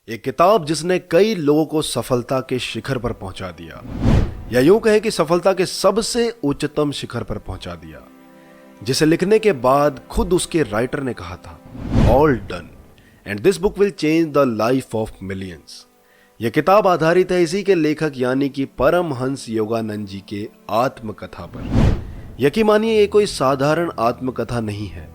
एक किताब जिसने कई लोगों को सफलता के शिखर पर पहुंचा दिया, या यूं कहें कि सफलता के सबसे उच्चतम शिखर पर पहुंचा दिया, जिसे लिखने के बाद खुद उसके राइटर ने कहा था, all done and this book will change the life of millions. यह किताब आधारित है इसी के लेखक यानी कि परमहंस योगानंद जी के आत्मकथा पर। यकीन मानिए ये कोई साधारण आत्मकथा नहीं है,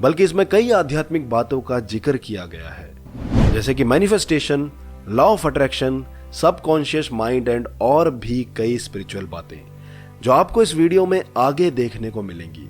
बल्कि इसमें कई आध्यात्मिक बातों का जिक्र किया गया है, जैसे कि manifestation, law of attraction, subconscious mind and और भी कई स्पिरिचुअल बातें जो आपको इस वीडियो में आगे देखने को मिलेंगी।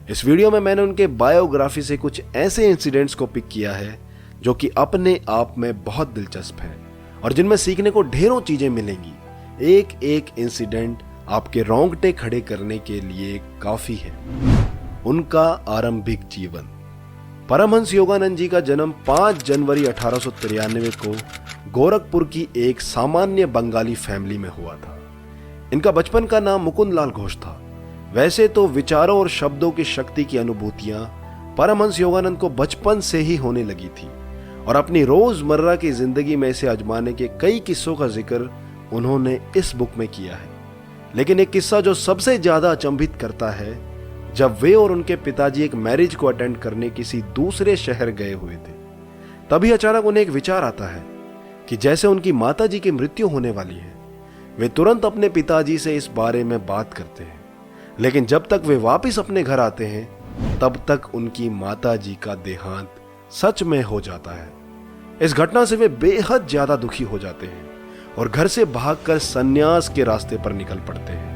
इस वीडियो में मैंने उनके बायोग्राफी से कुछ ऐसे इंसिडेंट्स को पिक किया है जो कि अपने आप में बहुत दिलचस्प हैं और जिनमें सीखने को ढेरों चीजें मिलेंगी। एक एक इंसिडेंट आपके रोंगटे खड़े करने के लिए काफी है। उनका आरंभिक जीवन। परमहंस योगानंद जी का जन्म 5 जनवरी 1893 को गोरखपुर की एक सामान्य बंगाली फैमिली में हुआ था। इनका बचपन का नाम मुकुंद लाल घोष था। वैसे तो विचारों और शब्दों की शक्ति की अनुभूतियां परमहंस योगानंद को बचपन से ही होने लगी थी और अपनी रोजमर्रा की जिंदगी में इसे आजमाने के कई किस्सों का जिक्र उन्होंने इस बुक में किया है। लेकिन एक किस्सा जो सबसे ज्यादा अचंभित करता है, जब वे और उनके पिताजी एक मैरिज को अटेंड करने किसी दूसरे शहर गए हुए थे, तभी अचानक उन्हें एक विचार आता है कि जैसे उनकी माताजी की मृत्यु होने वाली है। वे तुरंत अपने पिताजी से इस बारे में बात करते हैं, लेकिन जब तक वे वापस अपने घर आते हैं तब तक उनकी माताजी का देहांत सच में हो जाता है। इस घटना से वे बेहद ज्यादा दुखी हो जाते हैं और घर से भागकर सन्यास के रास्ते पर निकल पड़ते हैं।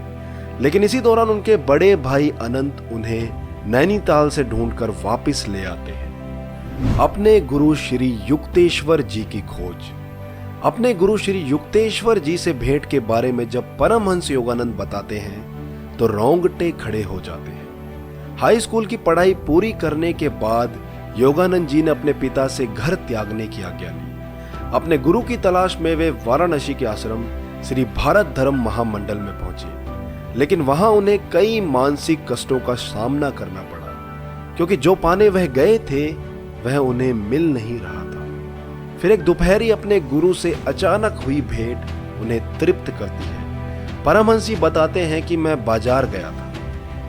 लेकिन इसी दौरान उनके बड़े भाई अनंत उन्हें नैनीताल से ढूंढकर वापस ले आते हैं। अपने गुरु श्री युक्तेश्वर जी की खोज। अपने गुरु श्री युक्तेश्वर जी से भेंट के बारे में जब परमहंस योगानंद बताते हैं तो रोंगटे खड़े हो जाते हैं। हाई स्कूल की पढ़ाई पूरी करने के बाद योगानंद जी ने अपने पिता से घर त्यागने की आज्ञा ली। अपने गुरु की तलाश में वे वाराणसी के आश्रम श्री भारत धर्म महामंडल में पहुंचे, लेकिन वहां उन्हें कई मानसिक कष्टों का सामना करना पड़ा, क्योंकि जो पाने वह गए थे वह उन्हें मिल नहीं रहा था। फिर एक दोपहरी अपने गुरु से अचानक हुई भेंट उन्हें तृप्त करती है। परमहंस जी बताते हैं कि मैं बाजार गया था।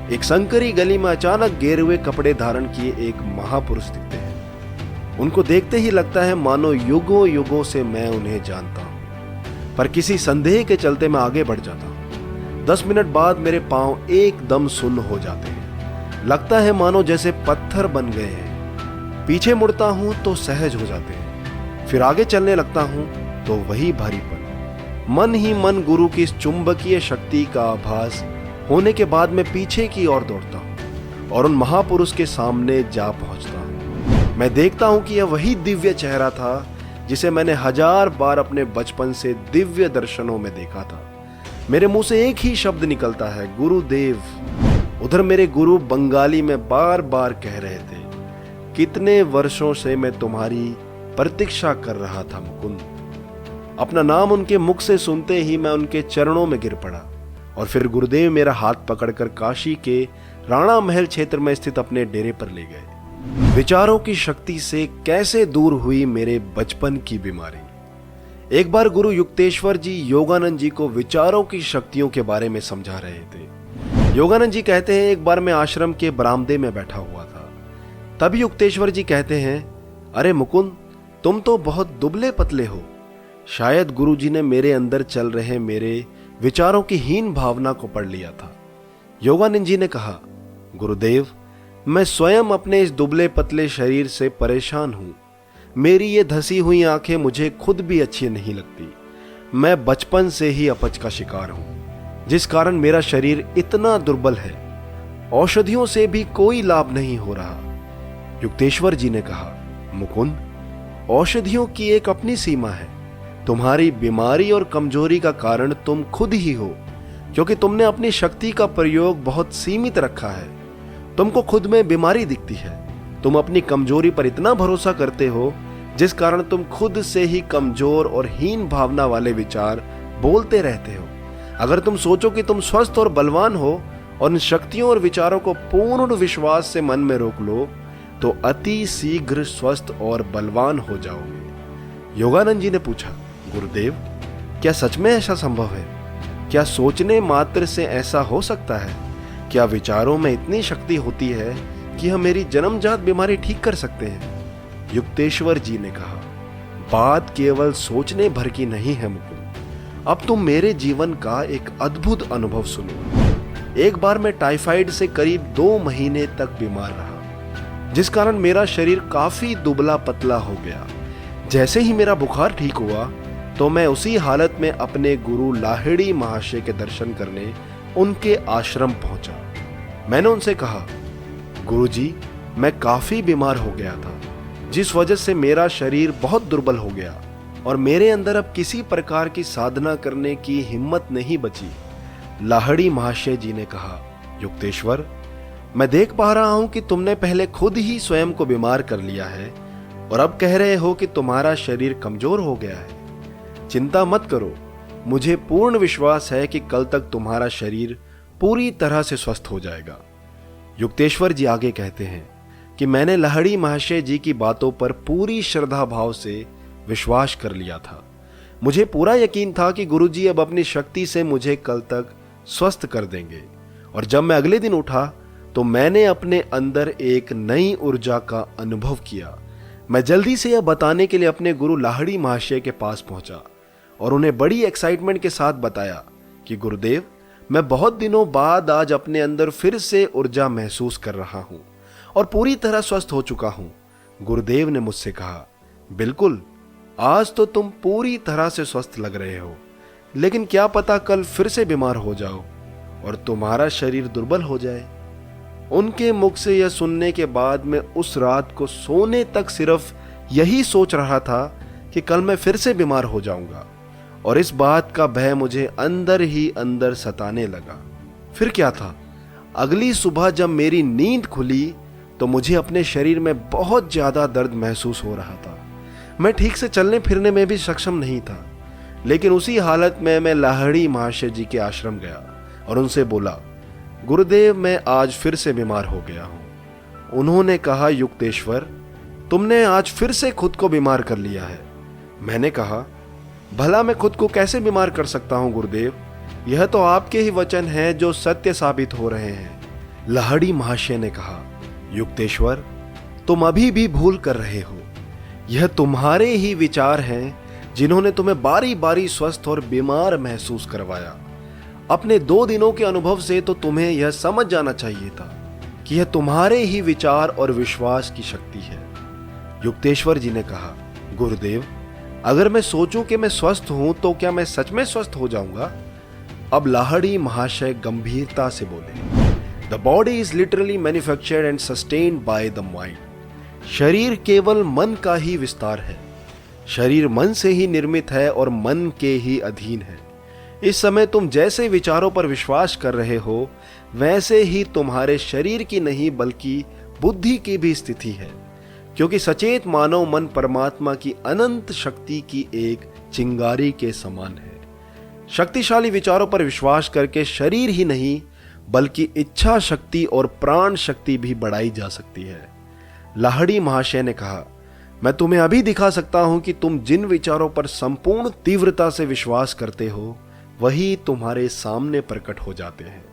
एक संकरी गली में अचानक गेरुए कपड़े धारण किए एक महापुरुष दिखते हैं। उनको देखते ही लगता है मानो युगों युगों से मैं उन्हें जानता हूं, पर किसी संदेह के चलते मैं आगे बढ़ जाता हूं। 10 मिनट बाद मेरे पांव एकदम सुन्न हो जाते हैं। लगता है मानो जैसे पत्थर बन गए हैं। पीछे मुड़ता हूं तो सहज हो जाते हैं। फिर आगे चलने लगता हूं तो वही भारीपन। मन ही मन गुरु की इस चुंबकीय शक्ति का आभास होने के बाद मैं पीछे की ओर दौड़ता हूं और उन महापुरुष के सामने जा पहुंचता हूं। मैं देखता हूं कि यह वही दिव्य चेहरा था जिसे मैंने 1000 बार अपने बचपन से दिव्य दर्शनों में देखा था। मेरे मुंह से एक ही शब्द निकलता है, गुरुदेव। उधर मेरे गुरु बंगाली में बार बार कह रहे थे, कितने वर्षों से मैं तुम्हारी प्रतीक्षा कर रहा था मुकुंद। अपना नाम उनके मुख से सुनते ही मैं उनके चरणों में गिर पड़ा और फिर गुरुदेव मेरा हाथ पकड़कर काशी के राणा महल क्षेत्र में स्थित अपने डेरे पर ले गए। विचारों की शक्ति से कैसे दूर हुई मेरे बचपन की बीमारी। एक बार गुरु युक्तेश्वर जी योगानंद जी को विचारों की शक्तियों के बारे में समझा रहे थे। योगानंद जी कहते हैं, एक बार मैं आश्रम के बरामदे में बैठा हुआ था। तभी युक्तेश्वर जी कहते हैं, अरे मुकुंद, तुम तो बहुत दुबले पतले हो। शायद गुरु जी ने मेरे अंदर चल रहे मेरे विचारों की हीन भावना को पढ़ लिया था। योगानंद जी ने कहा, गुरुदेव, मैं स्वयं अपने इस दुबले पतले शरीर से परेशान हूं। मेरी ये धसी हुई आंखें मुझे खुद भी अच्छी नहीं लगती। मैं बचपन से ही अपच का शिकार हूं, जिस कारण मेरा शरीर इतना दुर्बल है। औषधियों से भी कोई लाभ नहीं हो रहा। युक्तेश्वर जी ने कहा, मुकुंद, औषधियों की एक अपनी सीमा है। तुम्हारी बीमारी और कमजोरी का कारण तुम खुद ही हो, क्योंकि तुमने अपनी शक्ति का प्रयोग बहुत सीमित रखा है। तुमको खुद में बीमारी दिखती है। तुम अपनी कमजोरी पर इतना भरोसा करते हो, जिस कारण तुम खुद से ही कमजोर और हीन भावना वाले विचार बोलते रहते हो। अगर तुम सोचो कि तुम स्वस्थ और बलवान हो और उन शक्तियों और विचारों को पूर्ण विश्वास से मन में रोक लो, तो अति शीघ्र स्वस्थ और बलवान हो जाओगे। योगानंद जी ने पूछा, गुरुदेव, क्या सच में ऐसा संभव है? क्या सोचने मात्र से ऐसा हो सकता है? क्या विचारों में इतनी शक्ति होती है कि हम मेरी जन्मजात बीमारी ठीक कर सकते हैं? युक्तेश्वर जी ने कहा, बात केवल सोचने भर की नहीं है मुकुंद, अब तुम मेरे जीवन का एक अद्भुत अनुभव सुनो। एक बार मैं टाइफाइड से करीब 2 महीने तक बीमार रहा, जिस कारण मेरा शरीर काफी दुबला पतला हो गया। जैसे ही मेरा बुखार ठीक हुआ तो मैं उसी हालत में अपने गुरु लाहिड़ी महाशय के दर्शन करने उनके आश्रम पहुंचा। मैंने उनसे कहा, गुरुजी, मैं काफी बीमार हो गया था, जिस वजह से मेरा शरीर बहुत दुर्बल हो गया और मेरे अंदर अब किसी प्रकार की साधना करने की हिम्मत नहीं बची। लाहिड़ी महाशय जी ने कहा, युक्तेश्वर, मैं देख पा रहा हूं कि तुमने पहले खुद ही स्वयं को बीमार कर लिया है और अब कह रहे हो कि तुम्हारा शरीर कमजोर हो गया है। चिंता मत करो, मुझे पूर्ण विश्वास है कि कल तक तुम्हारा शरीर पूरी तरह से स्वस्थ हो जाएगा। युक्तेश्वर जी आगे कहते हैं कि मैंने लाहिड़ी महाशय जी की बातों पर पूरी श्रद्धा भाव से विश्वास कर लिया था। मुझे पूरा यकीन था कि गुरुजी अब अपनी शक्ति से मुझे कल तक स्वस्थ कर देंगे। और जब मैं अगले दिन उठा तो मैंने अपने अंदर एक नई ऊर्जा का अनुभव किया। मैं जल्दी से यह बताने के लिए अपने गुरु लाहिड़ी महाशय के पास पहुंचा और उन्हें बड़ी एक्साइटमेंट के साथ बताया कि गुरुदेव, मैं बहुत दिनों बाद आज अपने अंदर फिर से ऊर्जा महसूस कर रहा हूं और पूरी तरह स्वस्थ हो चुका हूं। गुरुदेव ने मुझसे कहा, बिल्कुल, आज तो तुम पूरी तरह से स्वस्थ लग रहे हो, लेकिन क्या पता कल फिर से बीमार हो जाओ और तुम्हारा शरीर दुर्बल हो जाए। उनके मुख से यह सुनने के बाद मैं उस रात को सोने तक सिर्फ यही सोच रहा था कि कल मैं फिर से बीमार हो जाऊंगा और इस बात का भय मुझे अंदर ही अंदर सताने लगा। फिर क्या था, अगली सुबह जब मेरी नींद खुली तो मुझे अपने शरीर में बहुत ज्यादा दर्द महसूस हो रहा था। मैं ठीक से चलने फिरने में भी सक्षम नहीं था, लेकिन उसी हालत में मैं लाहिड़ी महाशय जी के आश्रम गया और उनसे बोला, गुरुदेव, मैं आज फिर से बीमार हो गया हूं। उन्होंने कहा, युक्तेश्वर, तुमने आज फिर से खुद को बीमार कर लिया है। मैंने कहा, भला मैं खुद को कैसे बीमार कर सकता हूं गुरुदेव? यह तो आपके ही वचन हैं जो सत्य साबित हो रहे हैं। लाहिड़ी महाशय ने कहा, युक्तेश्वर, तुम अभी भी भूल कर रहे हो। यह तुम्हारे ही विचार हैं जिन्होंने तुम्हें बारी बारी स्वस्थ और बीमार महसूस करवाया। अपने 2 दिनों के अनुभव से तो तुम्हें यह समझ जाना चाहिए था कि यह तुम्हारे ही विचार और विश्वास की शक्ति है। युक्तेश्वर जी ने कहा, गुरुदेव, अगर मैं सोचूं कि मैं स्वस्थ हूं तो क्या मैं सच में स्वस्थ हो जाऊंगा? अब लाहिड़ी महाशय गंभीरता से बोले, the body is literally manufactured and sustained by the mind. शरीर केवल मन का ही विस्तार है। शरीर मन से ही निर्मित है और मन के ही अधीन है। इस समय तुम जैसे विचारों पर विश्वास कर रहे हो, वैसे ही तुम्हारे शरीर की नहीं बल्कि बुद्धि की भी स्थिति है, क्योंकि सचेत मानव मन परमात्मा की अनंत शक्ति की एक चिंगारी के समान है। शक्तिशाली विचारों पर विश्वास करके शरीर ही नहीं बल्कि इच्छा शक्ति और प्राण शक्ति भी बढ़ाई जा सकती है। लाहिड़ी महाशय ने कहा, मैं तुम्हें अभी दिखा सकता हूं कि तुम जिन विचारों पर संपूर्ण तीव्रता से विश्वास करते हो वही तुम्हारे सामने प्रकट हो जाते हैं।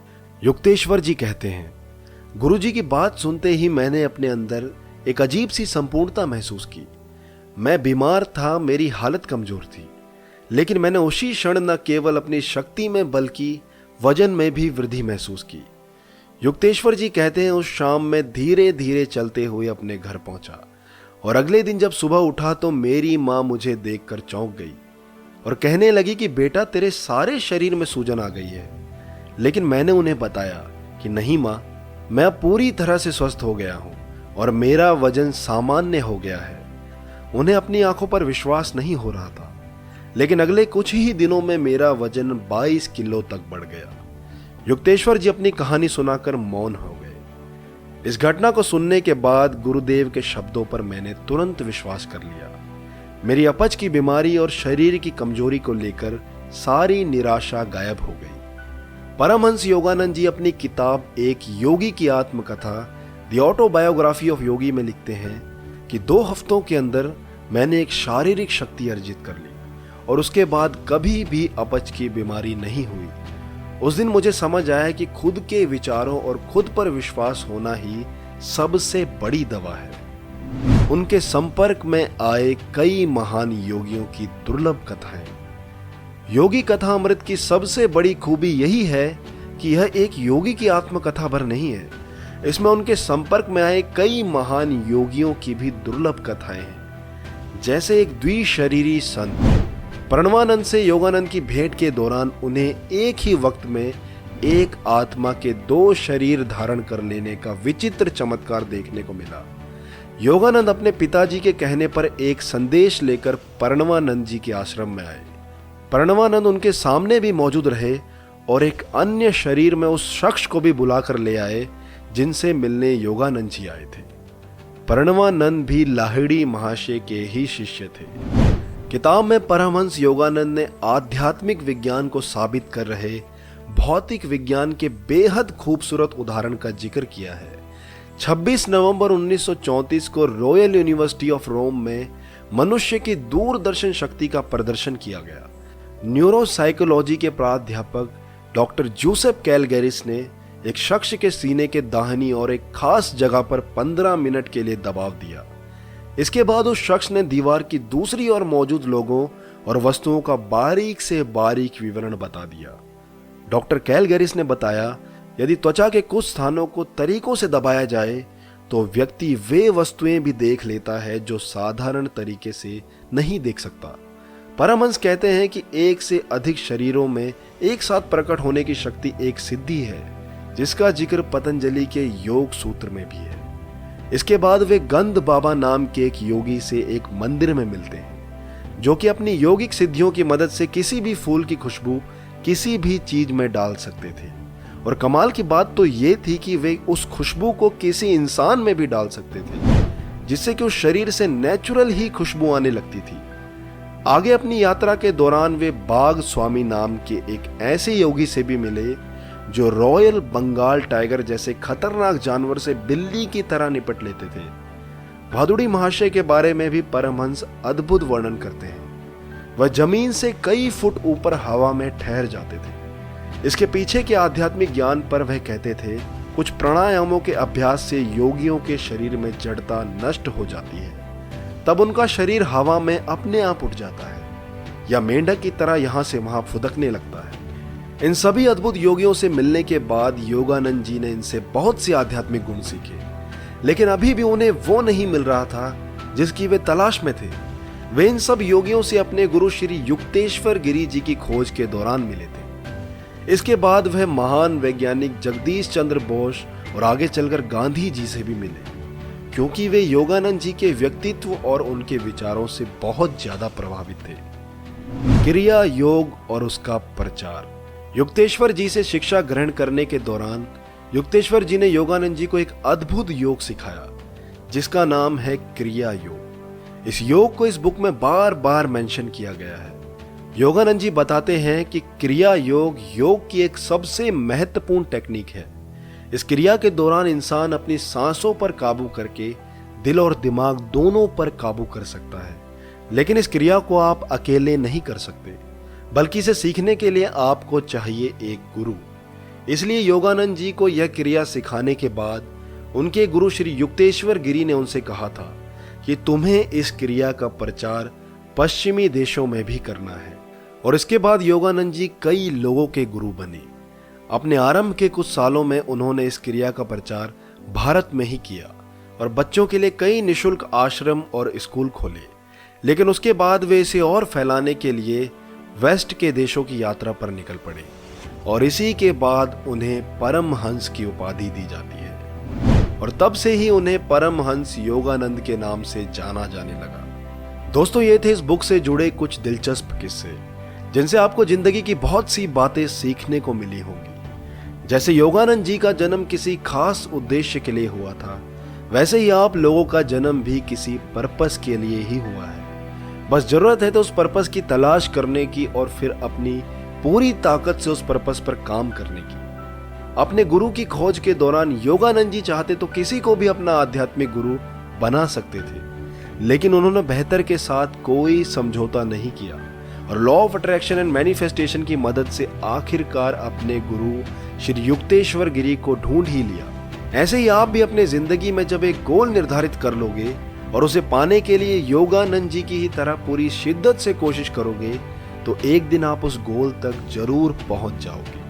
युक्तेश्वर जी कहते हैं, गुरुजी की बात सुनते ही मैंने अपने अंदर एक अजीब सी संपूर्णता महसूस की। मैं बीमार था, मेरी हालत कमजोर थी, लेकिन मैंने उसी क्षण न केवल अपनी शक्ति में बल्कि वजन में भी वृद्धि महसूस की। युक्तेश्वर जी कहते हैं, उस शाम में धीरे धीरे चलते हुए अपने घर पहुंचा और अगले दिन जब सुबह उठा तो मेरी माँ मुझे देखकर चौंक गई और कहने लगी कि बेटा, तेरे सारे शरीर में सूजन आ गई है। लेकिन मैंने उन्हें बताया कि नहीं माँ, मैं पूरी तरह से स्वस्थ हो गया हूँ और मेरा वजन सामान्य हो गया है। उन्हें अपनी आंखों पर विश्वास नहीं हो रहा था, लेकिन अगले कुछ ही दिनों में मेरा वजन 22 किलो तक बढ़ गया। युक्तेश्वर जी अपनी कहानी सुनाकर मौन हो गए। इस घटना को सुनने के बाद गुरुदेव के शब्दों पर मैंने तुरंत विश्वास कर लिया। मेरी अपच की बीमारी और शरीर की कमजोरी को लेकर सारी निराशा गायब हो गई। परमहंस योगानंद जी अपनी किताब एक योगी की आत्मकथा द ऑटोबायोग्राफी ऑफ योगी में लिखते हैं कि 2 हफ्तों के अंदर मैंने एक शारीरिक शक्ति अर्जित कर ली और उसके बाद कभी भी अपच की बीमारी नहीं हुई। उस दिन मुझे समझ आया कि खुद के विचारों और खुद पर विश्वास होना ही सबसे बड़ी दवा है। उनके संपर्क में आए कई महान योगियों की दुर्लभ कथाएं। योगी कथा अमृत की सबसे बड़ी खूबी यही है कि यह एक योगी की आत्मकथा भर नहीं है, इसमें उनके संपर्क में आए कई महान योगियों की भी दुर्लभ कथाएं हैं। जैसे एक द्विशरीरी संत प्रणवानंद से योगानंद की भेंट के दौरान उन्हें एक ही वक्त में एक आत्मा के 2 शरीर धारण कर लेने का विचित्र चमत्कार देखने को मिला। योगानंद अपने पिताजी के कहने पर एक संदेश लेकर प्रणवानंद जी के आश्रम में आए। प्रणवानंद उनके सामने भी मौजूद रहे और एक अन्य शरीर में उस शख्स को भी बुलाकर ले आए जिनसे मिलने योगानंद जी आए थे। प्रणवानंद भी लाहिड़ी महाशय के ही शिष्य थे। किताब में परमहंस योगानंद ने आध्यात्मिक विज्ञान को साबित कर रहे भौतिक विज्ञान के बेहद खूबसूरत उदाहरण का जिक्र किया है। 26 नवंबर 1934 को रॉयल यूनिवर्सिटी ऑफ रोम में मनुष्य की दूरदर्शन शक्ति का प्रदर्शन किया गया। न्यूरोसाइकोलॉजी के प्राध्यापक डॉक्टर जोसेफ कैलगेरिस ने एक शख्स के सीने के दाहिनी और एक खास जगह पर 15 मिनट के लिए दबाव दिया। इसके बाद उस शख्स ने दीवार की दूसरी ओर मौजूद लोगों और वस्तुओं का बारीक से बारीक विवरण बता दिया। डॉक्टर कैलगेरिस ने बताया, यदि त्वचा के कुछ स्थानों को तरीकों से दबाया जाए तो व्यक्ति वे वस्तुएं भी देख लेता है जो साधारण तरीके से नहीं देख सकता। परमहंस कहते हैं कि एक से अधिक शरीरों में एक साथ प्रकट होने की शक्ति एक सिद्धि है, जिसका जिक्र पतंजलि के योग सूत्र में भी है। इसके बाद वे गंध बाबा नाम के एक योगी से एक मंदिर में मिलते हैं, जो कि अपनी योगिक सिद्धियों की मदद से किसी भी फूल की खुशबू किसी भी चीज में डाल सकते थे। और कमाल की बात तो ये थी कि वे उस खुशबू को किसी इंसान में भी डाल सकते थे, जिससे कि उस शरीर से नेचुरल ही खुशबू आने लगती थी। आगे अपनी यात्रा के दौरान वे बाघ स्वामी नाम के एक ऐसे योगी से भी मिले जो रॉयल बंगाल टाइगर जैसे खतरनाक जानवर से बिल्ली की तरह निपट लेते थे। भादुड़ी महाशय के बारे में भी परमहंस अद्भुत वर्णन करते हैं। वह जमीन से कई फुट ऊपर हवा में ठहर जाते थे। इसके पीछे के आध्यात्मिक ज्ञान पर वह कहते थे, कुछ प्राणायामों के अभ्यास से योगियों के शरीर में जड़ता नष्ट हो जाती है, तब उनका शरीर हवा में अपने आप उठ जाता है या मेंढक की तरह यहां से वहां फुदकने लगता है। इन सभी अद्भुत योगियों से मिलने के बाद योगानंद जी ने इनसे बहुत से आध्यात्मिक गुण सीखे, लेकिन अभी भी उन्हें वो नहीं मिल रहा था जिसकी वे तलाश में थे। वे इन सब योगियों से अपने गुरु श्री युक्तेश्वर गिरी जी की खोज के दौरान मिले थे। इसके बाद वह महान वैज्ञानिक जगदीश चंद्र बोस और आगे चलकर गांधी जी से भी मिले, क्योंकि वे योगानंद जी के व्यक्तित्व और उनके विचारों से बहुत ज्यादा प्रभावित थे। क्रिया योग और उसका प्रचार। युक्तेश्वर जी से शिक्षा ग्रहण करने के दौरान युक्तेश्वर जी ने योगानंद जी को एक अद्भुत योग सिखाया, जिसका नाम है क्रिया योग। इस योग को इस बुक में बार बार मेंशन किया गया है। योगानंद जी बताते हैं कि क्रिया योग योग की एक सबसे महत्वपूर्ण टेक्निक है। इस क्रिया के दौरान इंसान अपनी सांसों पर काबू करके दिल और दिमाग दोनों पर काबू कर सकता है। लेकिन इस क्रिया को आप अकेले नहीं कर सकते, बल्कि इसे सीखने के लिए आपको चाहिए एक गुरु। इसलिए योगानंद जी को यह क्रिया सिखाने के बाद उनके गुरु श्री युक्तेश्वर गिरी ने उनसे कहा था कि तुम्हें इस क्रिया का प्रचार पश्चिमी देशों में भी करना है। और इसके बाद योगानंद जी कई लोगों के गुरु बने। अपने आरंभ के कुछ सालों में उन्होंने इस क्रिया का प्रचार भारत में ही किया और बच्चों के लिए कई निःशुल्क आश्रम और स्कूल खोले। लेकिन उसके बाद वे इसे और फैलाने के लिए वेस्ट के देशों की यात्रा पर निकल पड़े और इसी के बाद उन्हें परमहंस की उपाधि दी जाती है और तब से ही उन्हें परमहंस योगानंद के नाम से जाना जाने लगा। दोस्तों, ये थे इस बुक से जुड़े कुछ दिलचस्प किस्से, जिनसे आपको जिंदगी की बहुत सी बातें सीखने को मिली होंगी। जैसे योगानंद जी का जन्म किसी खास उद्देश्य के लिए हुआ था, वैसे ही आप लोगों का जन्म भी किसी पर्पस के लिए ही हुआ है। बस जरूरत है तो उस पर्पस की तलाश करने की और फिर अपनी पूरी ताकत से उस पर्पस पर काम करने की। अपने गुरु की खोज के दौरान योगानंद जी चाहते तो किसी को भी अपना आध्यात्मिक गुरु बना सकते थे, लेकिन उन्होंने बेहतर के साथ कोई समझौता नहीं किया और law of attraction and manifestation की मदद से आखिरकार अपने गुरु श्री युक्तेश्वर गिरी को ढूंढ ही लिया। ऐसे ही आप भी अपने जिंदगी में जब एक गोल निर्धारित कर लोगे और उसे पाने के लिए योगानंद जी की ही तरह पूरी शिद्दत से कोशिश करोगे तो एक दिन आप उस गोल तक जरूर पहुंच जाओगे।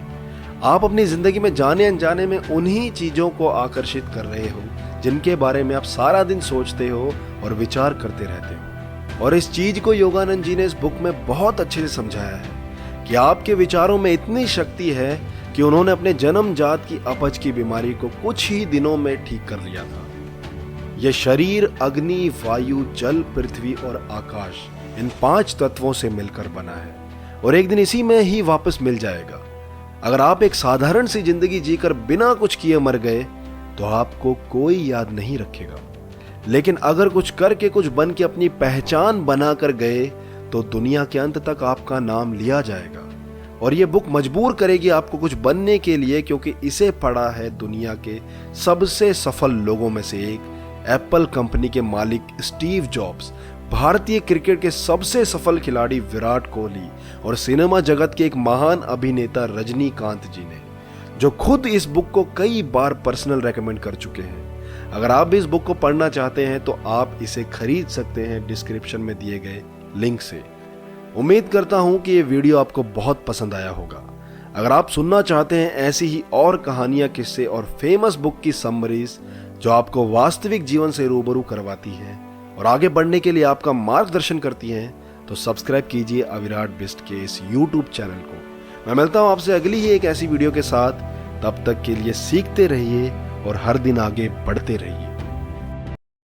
आप अपनी जिंदगी में जाने अनजाने में उन्हीं चीजों को आकर्षित कर रहे हो जिनके बारे में आप सारा दिन सोचते हो और विचार करते रहते हो। और इस चीज को योगानंद जी ने इस बुक में बहुत अच्छे से समझाया है कि आपके विचारों में इतनी शक्ति है कि उन्होंने अपने जन्मजात की अपच की बीमारी को कुछ ही दिनों में ठीक कर लिया था। यह शरीर अग्नि, वायु, जल, पृथ्वी और आकाश इन 5 तत्वों से मिलकर बना है और एक दिन इसी में ही वापस मिल जाएगा। अगर आप एक साधारण सी जिंदगी जीकर बिना कुछ किए मर गए तो आपको कोई याद नहीं रखेगा, लेकिन अगर कुछ करके कुछ बन के अपनी पहचान बनाकर गए तो दुनिया के अंत तक आपका नाम लिया जाएगा। और यह बुक मजबूर करेगी आपको कुछ बनने के लिए, क्योंकि इसे पढ़ा है दुनिया के सबसे सफल लोगों में से एक, एप्पल कंपनी के मालिक स्टीव जॉब्स, भारतीय क्रिकेट के सबसे सफल खिलाड़ी विराट कोहली और सिनेमा जगत के एक महान अभिनेता रजनीकांत जी ने, जो खुद इस बुक को कई बार पर्सनल रेकमेंड कर चुके हैं। अगर आप भी इस बुक को पढ़ना चाहते हैं तो आप इसे खरीद सकते हैं डिस्क्रिप्शन में दिए गए लिंक से। उम्मीद करता हूं कि ये वीडियो आपको बहुत पसंद आया होगा। अगर आप सुनना चाहते हैं ऐसी ही और कहानियां, किस्से और फेमस बुक की समरीज जो आपको वास्तविक जीवन से रूबरू करवाती हैं और आगे बढ़ने के लिए आपका मार्गदर्शन करती हैं, तो सब्सक्राइब कीजिए अविराट बिस्ट के इस YouTube चैनल को। मैं मिलता हूं आपसे अगली ही एक ऐसी वीडियो के साथ। तब तक के लिए सीखते रहिए और हर दिन आगे बढ़ते रहिए।